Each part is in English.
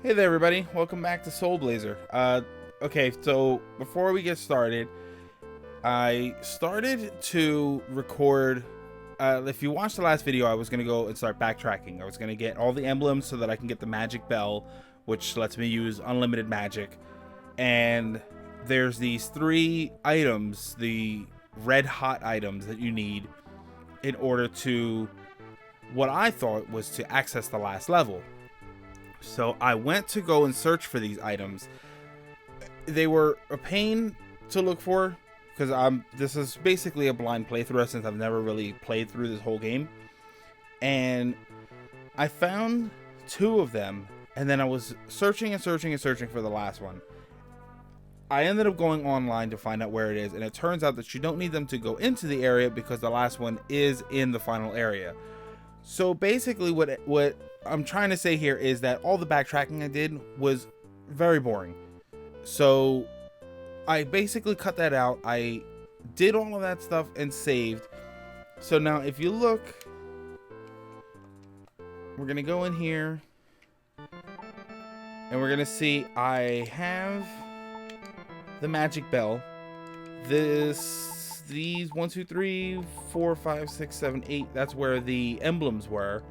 Hey there, everybody. Welcome back to Soul Blazer. Okay, so before we get started, I started to record. If you watched the last video, I was going to go and start backtracking. I was going to get all the emblems so that I can get the magic bell, which lets me use unlimited magic. And there's these 3 items, the red hot items that you need in order to, what I thought was to access the last level. So I went to go and search for these items. They were a pain to look for because this is basically a blind playthrough since I've never really played through this whole game. And I found 2 of them, and then I was searching and searching and searching for the last one. I ended up going online to find out where it is, and it turns out that you don't need them to go into the area because the last one is in the final area. So basically what I'm trying to say here is that all the backtracking I did was very boring. So I basically cut that out. I did all of that stuff and saved. So now if you look, we're going to go in here and we're going to see I have the magic bell. These 1, 2, 3, 4, 5, 6, 7, 8. That's where the emblems were.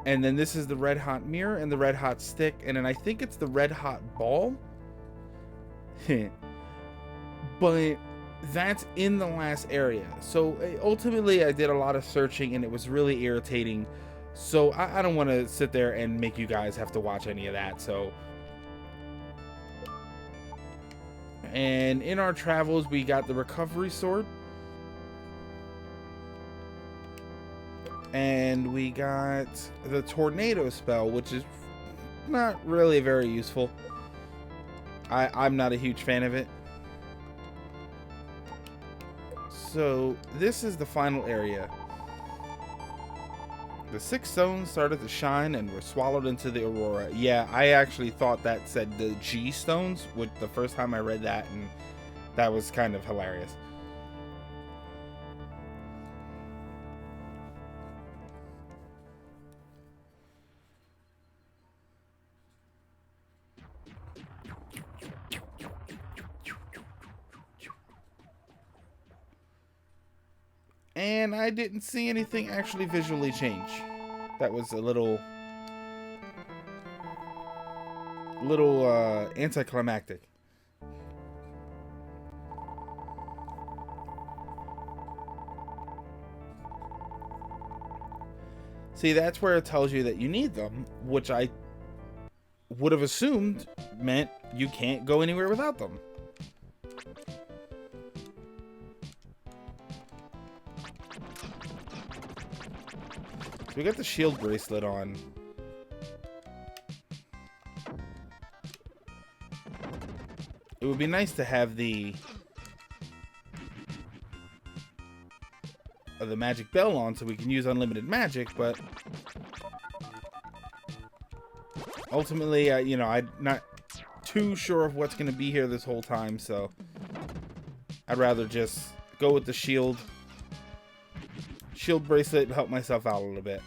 And then this is the red hot mirror and the red hot stick. And then I think it's the red hot ball. But that's in the last area. So ultimately I did a lot of searching and it was really irritating. So I don't want to sit there and make you guys have to watch any of that. So, and in our travels, we got the recovery sword. And we got the tornado spell, which is not really very useful. I'm not a huge fan of it. So this is the final area. The 6 stones started to shine and were swallowed into the aurora. Yeah, I actually thought that said the G stones with the first time I read that, and that was kind of hilarious. And I didn't see anything actually visually change. That was a little anticlimactic. See, that's where it tells you that you need them, which I would have assumed meant you can't go anywhere without them. We got the shield bracelet on. It would be nice to have the magic bell on so we can use unlimited magic, but ultimately, I'm not too sure of what's going to be here this whole time, so I'd rather just go with the shield bracelet and help myself out a little bit.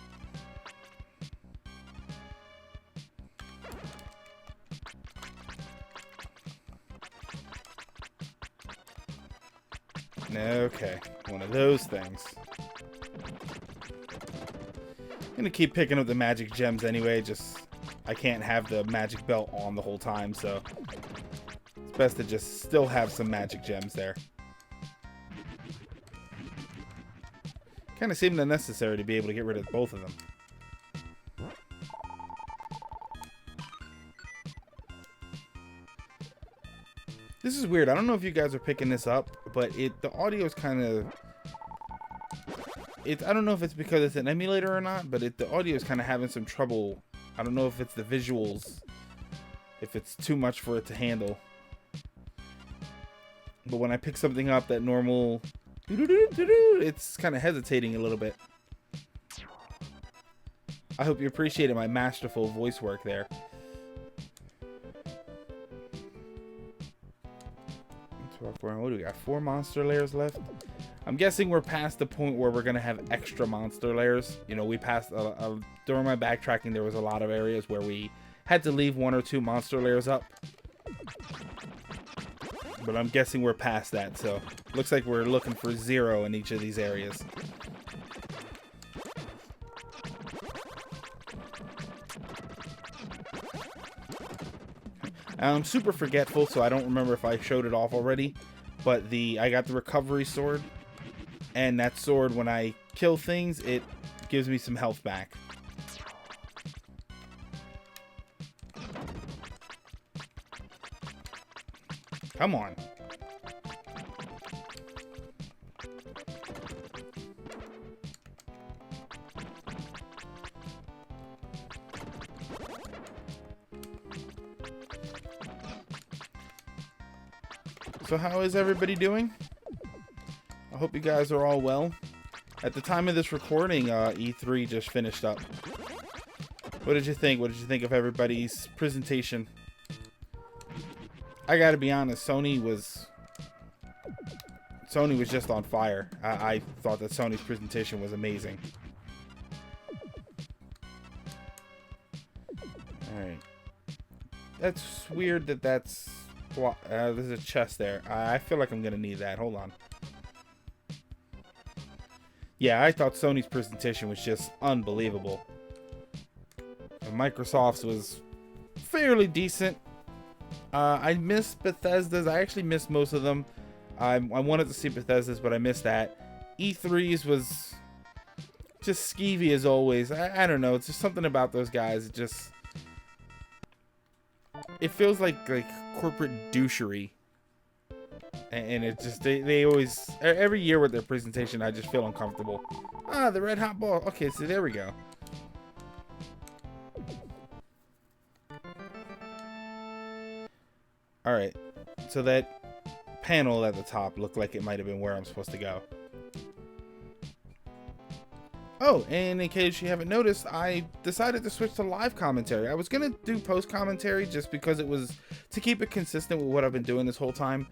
Okay, one of those things. I'm gonna keep picking up the magic gems anyway, just I can't have the magic belt on the whole time, so it's best to just still have some magic gems there. Kind of seemed unnecessary to be able to get rid of both of them. This is weird. I don't know if you guys are picking this up, but the audio is kind of... I don't know if it's because it's an emulator or not, but the audio is kind of having some trouble. I don't know if it's the visuals, if it's too much for it to handle. But when I pick something up, that normal... it's kind of hesitating a little bit. I hope you appreciated my masterful voice work there. What do we got? 4 monster layers left. I'm guessing we're past the point where we're gonna have extra monster layers. You know, we passed during my backtracking, there was a lot of areas where we Had to leave 1 or 2 monster layers up. But I'm guessing we're past that, so looks like we're looking for 0 in each of these areas. I'm super forgetful, so I don't remember if I showed it off already. But I got the recovery sword, and that sword, when I kill things, it gives me some health back. Come on. So how is everybody doing? I hope you guys are all well. At the time of this recording, E3 just finished up. What did you think? What did you think of everybody's presentation? I gotta be honest, Sony was just on fire. I thought that Sony's presentation was amazing. Alright. That's weird that's... there's a chest there. I feel like I'm gonna need that. Hold on. Yeah, I thought Sony's presentation was just unbelievable. And Microsoft's was fairly decent. I missed Bethesda's. I actually missed most of them. I wanted to see Bethesda's, but I missed that. E3's was just skeevy as always. I don't know. It's just something about those guys. It feels like corporate douchery. And it just, they always, every year with their presentation, I just feel uncomfortable. Ah, the red hot ball. Okay, so there we go. Alright, so that panel at the top looked like it might have been where I'm supposed to go. Oh, and in case you haven't noticed, I decided to switch to live commentary. I was going to do post commentary just because it was to keep it consistent with what I've been doing this whole time.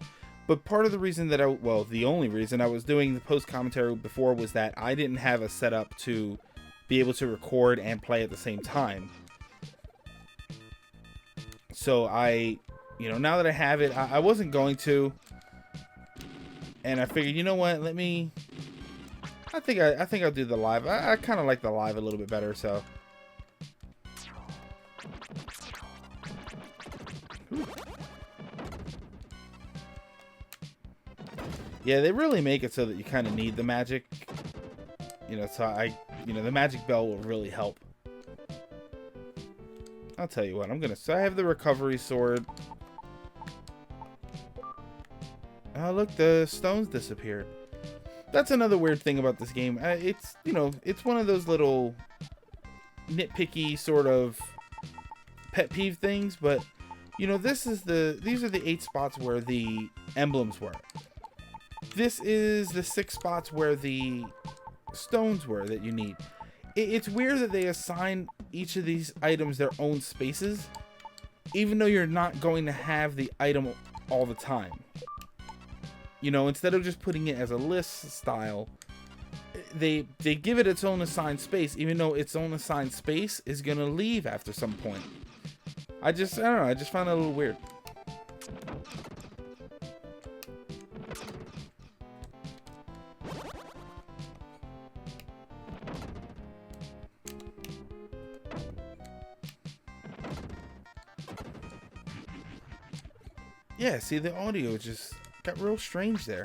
But part of the reason that the only reason I was doing the post commentary before was that I didn't have a setup to be able to record and play at the same time. So now that I have it, I wasn't going to. And I figured, you know what, I think I'll do the live. I kind of like the live a little bit better, so. Ooh. Yeah, they really make it so that you kind of need the magic. So the magic bell will really help. I'll tell you what, so I have the recovery sword. Oh, look, the stones disappeared. That's another weird thing about this game. It's one of those little nitpicky sort of pet peeve things, but these are the 8 spots where the emblems were. This is the 6 spots where the stones were that you need. It's weird that they assign each of these items their own spaces, even though you're not going to have the item all the time. Instead of just putting it as a list style, they give it its own assigned space, even though its own assigned space is gonna leave after some point. I don't know, I just found it a little weird. Yeah, see, the audio just got real strange there.